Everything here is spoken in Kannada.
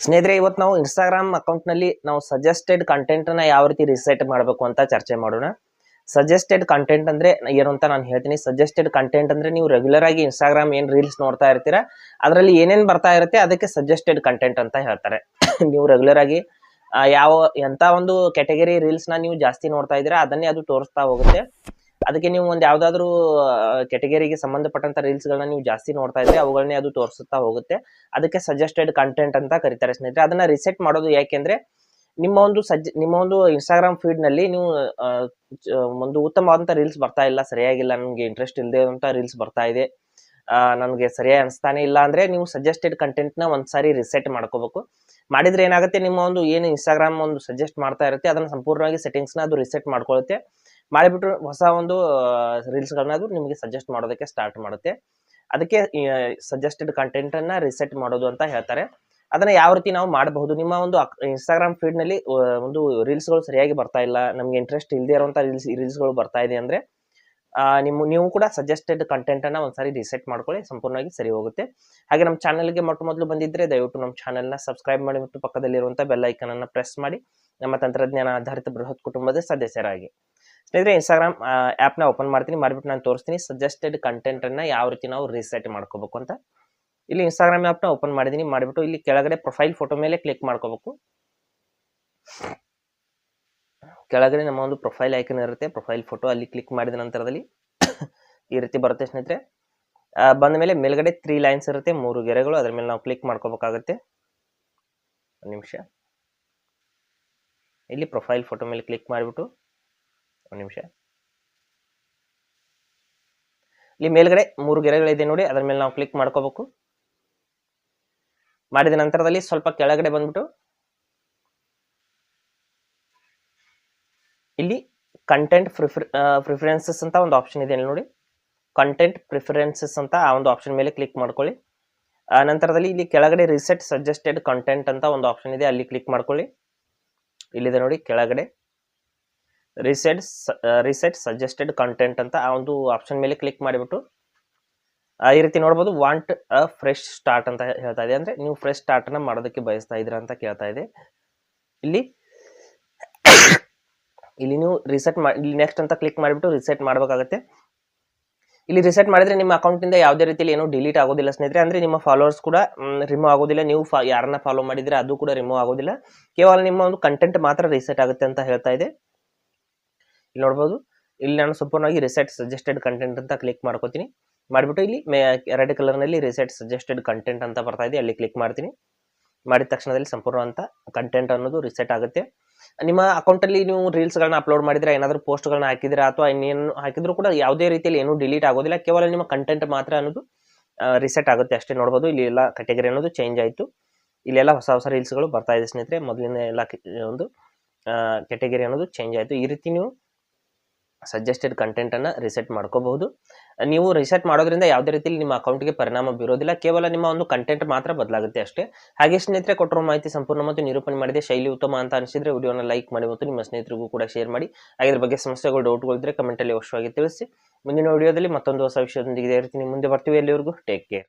ಸ್ನೇಹಿತರೆ, ಇವತ್ತು ನಾವು ಇನ್ಸ್ಟಾಗ್ರಾಮ್ ಅಕೌಂಟ್ ನಲ್ಲಿ ನಾವು ಸಜೆಸ್ಟೆಡ್ ಕಂಟೆಂಟ್ ನ ಯಾವ ರೀತಿ ರಿಸೆಟ್ ಮಾಡಬೇಕು ಅಂತ ಚರ್ಚೆ ಮಾಡೋಣ. ಸಜೆಸ್ಟೆಡ್ ಕಂಟೆಂಟ್ ಅಂದ್ರೆ ಏನು ಅಂತ ನಾನು ಹೇಳ್ತೀನಿ. ಸಜೆಸ್ಟೆಡ್ ಕಂಟೆಂಟ್ ಅಂದ್ರೆ ನೀವು ರೆಗ್ಯುಲರ್ ಆಗಿ ಇನ್ಸ್ಟಾಗ್ರಾಮ್ ಏನ್ ರೀಲ್ಸ್ ನೋಡ್ತಾ ಇರ್ತೀರಾ ಅದರಲ್ಲಿ ಏನೇನ್ ಬರ್ತಾ ಇರುತ್ತೆ ಅದಕ್ಕೆ ಸಜೆಸ್ಟೆಡ್ ಕಂಟೆಂಟ್ ಅಂತ ಹೇಳ್ತಾರೆ. ನೀವು ರೆಗ್ಯುಲರ್ ಆಗಿ ಯಾವ ಎಂತ ಒಂದು ಕ್ಯಾಟಗರಿ ರೀಲ್ಸ್ ನ ನೀವು ಜಾಸ್ತಿ ನೋಡ್ತಾ ಇದ್ದೀರಾ ಅದನ್ನೇ ಅದು ತೋರಿಸ್ತಾ ಹೋಗುತ್ತೆ. ಅದಕ್ಕೆ ನೀವು ಒಂದು ಯಾವ್ದಾದ್ರು ಕ್ಯಾಟಗರಿಗೆ ಸಂಬಂಧಪಟ್ಟಂತ ರೀಲ್ಸ್ ಗಳನ್ನ ನೀವು ಜಾಸ್ತಿ ನೋಡ್ತಾ ಇದ್ರೆ ಅವುಗಳನ್ನೇ ಅದು ತೋರಿಸುತ್ತಾ ಹೋಗುತ್ತೆ. ಅದಕ್ಕೆ ಸಜೆಸ್ಟೆಡ್ ಕಂಟೆಂಟ್ ಅಂತ ಕರೀತಾರೆ ಸ್ನೇಹಿತರೆ. ಅದನ್ನ ರಿಸೆಟ್ ಮಾಡೋದು ಯಾಕೆಂದ್ರೆ ನಿಮ್ಮ ಒಂದು ಇನ್ಸ್ಟಾಗ್ರಾಮ್ ಫೀಡ್ ನಲ್ಲಿ ನೀವು ಒಂದು ಉತ್ತಮವಾದಂತ ರೀಲ್ಸ್ ಬರ್ತಾ ಇಲ್ಲ, ಸರಿಯಾಗಿಲ್ಲ, ನಮ್ಗೆ ಇಂಟ್ರೆಸ್ಟ್ ಇಲ್ಲದೆ ಅಂತ ರೀಲ್ಸ್ ಬರ್ತಾ ಇದೆ, ನನ್ಗೆ ಸರಿಯಾಗಿ ಅನಿಸ್ತಾನೆ ಇಲ್ಲ ಅಂದ್ರೆ ನೀವು ಸಜೆಸ್ಟೆಡ್ ಕಂಟೆಂಟ್ ನ ಒಂದ್ಸಾರಿ ರಿಸೆಟ್ ಮಾಡ್ಕೋಬೇಕು. ಮಾಡಿದ್ರೆ ಏನಾಗುತ್ತೆ, ನಿಮ್ಮ ಒಂದು ಏನು ಇನ್ಸ್ಟಾಗ್ರಾಮ್ ಒಂದು ಸಜೆಸ್ಟ್ ಮಾಡ್ತಾ ಇರುತ್ತೆ ಅದನ್ನ ಸಂಪೂರ್ಣವಾಗಿ ಸೆಟ್ಟಿಂಗ್ಸ್ ನ ಅದು ರಿಸೆಟ್ ಮಾಡ್ಕೊಳ್ಳುತ್ತೆ. ಮಾಡಿಬಿಟ್ಟು ಹೊಸ ಒಂದು ರೀಲ್ಸ್ ಗಳನ್ನ ಅದು ನಿಮಗೆ ಸಜೆಸ್ಟ್ ಮಾಡೋದಕ್ಕೆ ಸ್ಟಾರ್ಟ್ ಮಾಡುತ್ತೆ. ಅದಕ್ಕೆ ಸಜೆಸ್ಟೆಡ್ ಕಂಟೆಂಟ್ ಅನ್ನ ರಿಸೆಟ್ ಮಾಡೋದು ಅಂತ ಹೇಳ್ತಾರೆ. ಅದನ್ನ ಯಾವ ರೀತಿ ನಾವು ಮಾಡಬಹುದು? ನಿಮ್ಮ ಒಂದು ಇನ್ಸ್ಟಾಗ್ರಾಮ್ ಫೀಡ್ ನಲ್ಲಿ ಒಂದು ರೀಲ್ಸ್ ಗಳು ಸರಿಯಾಗಿ ಬರ್ತಾ ಇಲ್ಲ, ನಮ್ಗೆ ಇಂಟ್ರೆಸ್ಟ್ ಇಲ್ಲದೆ ಇರುವಂತ ರೀಲ್ಸ್ ಗಳು ಬರ್ತಾ ಇದೆ ಅಂದ್ರೆ ನೀವು ಕೂಡ ಸಜೆಸ್ಟೆಡ್ ಕಂಟೆಂಟ್ ಅನ್ನ ಒಂದ್ಸಾರಿ ರಿಸೆಟ್ ಮಾಡ್ಕೊಳ್ಳಿ, ಸಂಪೂರ್ಣವಾಗಿ ಸರಿ ಹೋಗುತ್ತೆ. ಹಾಗೆ ನಮ್ಮ ಚಾನಲ್ಗೆ ಮೊದಲು ಬಂದಿದ್ರೆ ದಯವಿಟ್ಟು ನಮ್ಮ ಚಾನೆಲ್ ನ ಸಬ್ಸ್ಕ್ರೈಬ್ ಮಾಡಿ ಮತ್ತು ಪಕ್ಕದಲ್ಲಿರುವಂತಹ ಬೆಲ್ ಐಕನ್ ಅನ್ನ ಪ್ರೆಸ್ ಮಾಡಿ ನಮ್ಮ ತಂತ್ರಜ್ಞಾನ ಆಧಾರಿತ ಬೃಹತ್ ಕುಟುಂಬದ ಸದಸ್ಯರಾಗಿ. ಸ್ನೇಹಿತರೆ, ಇನ್ಸ್ಟಾಗ್ರಾಮ್ ಆಪ್ ನ ಓಪನ್ ಮಾಡ್ತೀನಿ, ಮಾಡಿಬಿಟ್ಟು ನಾನು ತೋರಿಸ್ತೀನಿ ಸಜೆಸ್ಟೆಡ್ ಕಂಟೆಂಟ್ ಅನ್ನ ಯಾವ ರೀತಿ ನಾವು ರಿಸೆಟ್ ಮಾಡ್ಕೋಬೇಕು ಅಂತ. ಇಲ್ಲಿ ಇನ್ಸ್ಟಾಗ್ರಾಮ್ ಆಪ್ ನ ಓಪನ್ ಮಾಡಿದೀನಿ, ಮಾಡಿಬಿಟ್ಟು ಇಲ್ಲಿ ಕೆಳಗಡೆ ಪ್ರೊಫೈಲ್ ಫೋಟೋ ಮೇಲೆ ಕ್ಲಿಕ್ ಮಾಡ್ಕೋಬೇಕು. ಕೆಳಗಡೆ ನಮ್ಮ ಒಂದು ಪ್ರೊಫೈಲ್ ಐಕನ್ ಇರುತ್ತೆ, ಪ್ರೊಫೈಲ್ ಫೋಟೋ, ಅಲ್ಲಿ ಕ್ಲಿಕ್ ಮಾಡಿದ ನಂತರದಲ್ಲಿ ಈ ರೀತಿ ಬರುತ್ತೆ ಸ್ನೇಹಿತರೆ. ಬಂದ ಮೇಲೆ ಮೇಲ್ಗಡೆ 3 ಲೈನ್ಸ್ ಇರುತ್ತೆ, 3 ಗೆರೆಗಳು, ಅದ್ರ ಮೇಲೆ ನಾವು ಕ್ಲಿಕ್ ಮಾಡ್ಕೋಬೇಕಾಗುತ್ತೆ. ಒಂದು ನಿಮಿಷ, ಇಲ್ಲಿ ಪ್ರೊಫೈಲ್ ಫೋಟೋ ಮೇಲೆ ಕ್ಲಿಕ್ ಮಾಡಿಬಿಟ್ಟು ಒಂದು ನಿಮಿಷ, ಇಲ್ಲಿ ಮೇಲ್ಗಡೆ 3 ಗೆರೆಗಳಿದೆ ನೋಡಿ, ಅದ್ರ ಮೇಲೆ ನಾವು ಕ್ಲಿಕ್ ಮಾಡ್ಕೋಬೇಕು. ಮಾಡಿದ ನಂತರದಲ್ಲಿ ಸ್ವಲ್ಪ ಕೆಳಗಡೆ ಬಂದ್ಬಿಟ್ಟು ಇಲ್ಲಿ ಕಂಟೆಂಟ್ ಪ್ರಿಫರೆನ್ಸಸ್ ಅಂತ ಒಂದು ಆಪ್ಷನ್ ಇದೆ ನೋಡಿ, ಕಂಟೆಂಟ್ ಪ್ರಿಫರೆನ್ಸಸ್ ಅಂತ ಆ ಒಂದು ಆಪ್ಷನ್ ಮೇಲೆ ಕ್ಲಿಕ್ ಮಾಡ್ಕೊಳ್ಳಿ. ನಂತರದಲ್ಲಿ ಇಲ್ಲಿ ಕೆಳಗಡೆ ರಿಸೆಟ್ ಸಜೆಸ್ಟೆಡ್ ಕಂಟೆಂಟ್ ಅಂತ ಒಂದು ಆಪ್ಷನ್ ಇದೆ, ಅಲ್ಲಿ ಕ್ಲಿಕ್ ಮಾಡ್ಕೊಳ್ಳಿ. ಇಲ್ಲಿದೆ ನೋಡಿ ಕೆಳಗಡೆ ರಿಸೆಟ್ ಸಜೆಸ್ಟೆಡ್ ಕಂಟೆಂಟ್ ಅಂತ ಆ ಒಂದು ಆಪ್ಷನ್ ಮೇಲೆ ಕ್ಲಿಕ್ ಮಾಡಿಬಿಟ್ಟು ಈ ರೀತಿ ನೋಡ್ಬೋದು. ವಾಂಟ್ ಅ ಫ್ರೆಶ್ ಸ್ಟಾರ್ಟ್ ಅಂತ ಹೇಳ್ತಾ ಇದೆ, ಅಂದ್ರೆ ನೀವು ಫ್ರೆಶ್ ಸ್ಟಾರ್ಟ್ ಅನ್ನ ಮಾಡೋದಕ್ಕೆ ಬಯಸ್ತಾ ಇದ್ದೀರಾ ಅಂತ ಕೇಳ್ತಾ ಇದೆ. ಇಲ್ಲಿ ನೀವು ರಿಸೆಟ್ ಮಾಡಿ ನೆಕ್ಸ್ಟ್ ಅಂತ ಕ್ಲಿಕ್ ಮಾಡಿಬಿಟ್ಟು ರಿಸೆಟ್ ಮಾಡಬೇಕಾಗುತ್ತೆ. ಇಲ್ಲಿ ರಿಸೆಟ್ ಮಾಡಿದ್ರೆ ನಿಮ್ಮ ಅಕೌಂಟ್ ಇಂದ ಯಾವುದೇ ರೀತಿಯಲ್ಲಿ ಏನೂ ಡಿಲೀಟ್ ಆಗೋದಿಲ್ಲ ಸ್ನೇಹಿತರೆ. ಅಂದ್ರೆ ನಿಮ್ಮ ಫಾಲೋವರ್ಸ್ ಕೂಡ ರಿಮೂವ್ ಆಗೋದಿಲ್ಲ, ನೀವು ಯಾರನ್ನ ಫಾಲೋ ಮಾಡಿದ್ರೆ ಅದು ಕೂಡ ರಿಮೂವ್ ಆಗೋದಿಲ್ಲ, ಕೇವಲ ನಿಮ್ಮ ಒಂದು ಕಂಟೆಂಟ್ ಮಾತ್ರ ರಿಸೆಟ್ ಆಗುತ್ತೆ ಅಂತ ಹೇಳ್ತಾ ಇದೆ. ಇಲ್ಲಿ ನೋಡ್ಬೋದು, ಇಲ್ಲಿ ನಾನು ಸಂಪೂರ್ಣವಾಗಿ ರಿಸೆಟ್ ಸಜೆಸ್ಟೆಡ್ ಕಂಟೆಂಟ್ ಅಂತ ಕ್ಲಿಕ್ ಮಾಡ್ಕೋತೀನಿ. ಮಾಡಿಬಿಟ್ಟು ಇಲ್ಲಿ ರೆಡ್ ಕಲರ್ ನಲ್ಲಿ ರಿಸೆಟ್ ಸಜೆಸ್ಟೆಡ್ ಕಂಟೆಂಟ್ ಅಂತ ಬರ್ತಾ ಇದೆ, ಅಲ್ಲಿ ಕ್ಲಿಕ್ ಮಾಡ್ತೀನಿ. ಮಾಡಿದ ತಕ್ಷಣದಲ್ಲಿ ಸಂಪೂರ್ಣ ಅಂತ ಕಂಟೆಂಟ್ ಅನ್ನೋದು ರಿಸೆಟ್ ಆಗುತ್ತೆ. ನಿಮ್ಮ ಅಕೌಂಟ್ ಅಲ್ಲಿ ನೀವು ರೀಲ್ಸ್ ಗಳನ್ನ ಅಪ್ಲೋಡ್ ಮಾಡಿದ್ರೆ, ಏನಾದರೂ ಪೋಸ್ಟ್ ಗಳನ್ನ ಹಾಕಿದ್ರೆ ಅಥವಾ ಇನ್ನೇನು ಹಾಕಿದ್ರು ಕೂಡ ಯಾವುದೇ ರೀತಿಯಲ್ಲಿ ಏನೂ ಡಿಲೀಟ್ ಆಗೋದಿಲ್ಲ, ಕೇವಲ ನಿಮ್ಮ ಕಂಟೆಂಟ್ ಮಾತ್ರ ಅನ್ನೋದು ರಿಸೆಟ್ ಆಗುತ್ತೆ ಅಷ್ಟೇ. ನೋಡ್ಬೋದು, ಇಲ್ಲಿ ಎಲ್ಲ ಕ್ಯಾಟಗರಿ ಅನ್ನೋದು ಚೇಂಜ್ ಆಯಿತು, ಇಲ್ಲೆಲ್ಲ ಹೊಸ ರೀಲ್ಸ್ ಗಳು ಬರ್ತಾ ಇದೆ ಸ್ನೇಹಿತರೆ. ಮೊದಲಿನ ಎಲ್ಲ ಒಂದು ಕ್ಯಾಟಗರಿ ಅನ್ನೋದು ಚೇಂಜ್ ಆಯಿತು. ಈ ರೀತಿ ನೀವು ಸಜೆಸ್ಟೆಡ್ ಕಂಟೆಂಟ್ ಅನ್ನ ರಿಸೆಟ್ ಮಾಡ್ಕೋಬಹುದು. ನೀವು ರಿಸೆಟ್ ಮಾಡೋದ್ರಿಂದ ಯಾವುದೇ ರೀತಿಯಲ್ಲಿ ನಿಮ್ಮ ಅಕೌಂಟ್ಗೆ ಪರಿಣಾಮ ಬೀರೋದಿಲ್ಲ, ಕೇವಲ ನಿಮ್ಮ ಒಂದು ಕಂಟೆಂಟ್ ಮಾತ್ರ ಬದಲಾಗುತ್ತೆ ಅಷ್ಟೇ. ಹಾಗೆ ಸ್ನೇಹಿತರೆ, ಕೊಟ್ಟಿರೋ ಮಾಹಿತಿ ಸಂಪೂರ್ಣ ಮತ್ತು ನಿರೂಪಣೆ ಮಾಡಿದೆ, ಶೈಲಿ ಉತ್ತಮ ಅಂತ ಅನಿಸಿದ್ರೆ ವಿಡಿಯೋನ ಲೈಕ್ ಮಾಡಿ ಮತ್ತು ನಿಮ್ಮ ಸ್ನೇಹಿತರಿಗೂ ಕೂಡ ಶೇರ್ ಮಾಡಿ. ಹಾಗೆ ಇದ್ರ ಬಗ್ಗೆ ಸಮಸ್ಯೆಗಳು, ಡೌಟ್ಗಳು ಇದ್ರೆ ಕಮೆಂಟ್ ಅಲ್ಲಿ ಅವಶ್ಯವಾಗಿ ತಿಳಿಸಿ. ಮುಂದಿನ ವಿಡಿಯೋದಲ್ಲಿ ಮತ್ತೊಂದು ಹೊಸ ವಿಷಯದೊಂದಿಗೆ ಇರ್ತೀನಿ, ಮುಂದೆ ಬರ್ತೀವಿ. ಎಲ್ಲಿವರೆಗೂ ಟೇಕ್ ಕೇರ್.